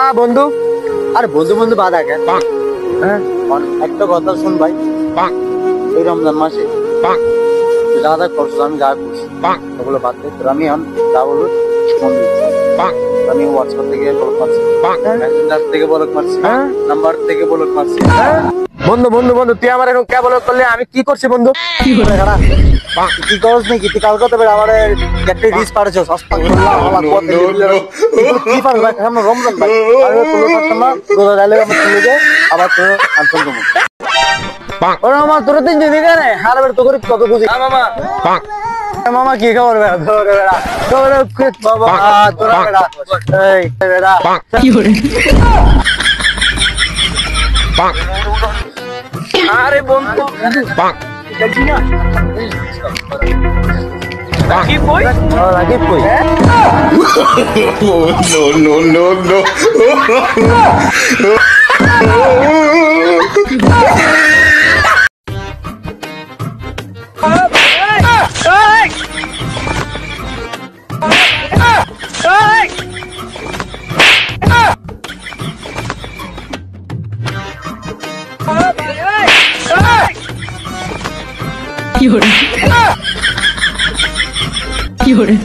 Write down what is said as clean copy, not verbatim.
হ্যাঁ বন্ধু। আরে বন্ধু বন্ধু বাধা কেন? হ্যাঁ একটা কথা শুন ভাই, এই রমজান মাসে যা যা করছো আমি যা করছি ওগুলো বাদ দে। তোর আমি এখন যা বলবো মন দিচ্ছি। আমি হোয়াটসঅ্যাপ থেকে বলক মারছি, মেসেঞ্জার থেকে বলক মারছি, নাম্বার থেকে বলক মারছি। বন্ধু বন্ধু বন্ধু তুই আমার এখন কে বলো করলে আমি কি করছি বন্ধু? কি করছ নাকি তুই? কালকে তো আমার একটা রিস পাড়েছ কি পারো ভাই? সামনে রমজান ভাই, আমি কোনো পারতাম না। রোজা ডালে আমার চলে যায়, আবার তোর আনসার দেবো। ওরে মামা তোর তিন দিন কেনে হার বের তো করি কত বুঝি মামা। মামা কি খবর বেড়া ধরে বেড়া তোরে খুব বাবা তোরা বেড়া এই বেড়া কি করে? আরে বন্ধু কি কই রাকিব কই? no. কি hore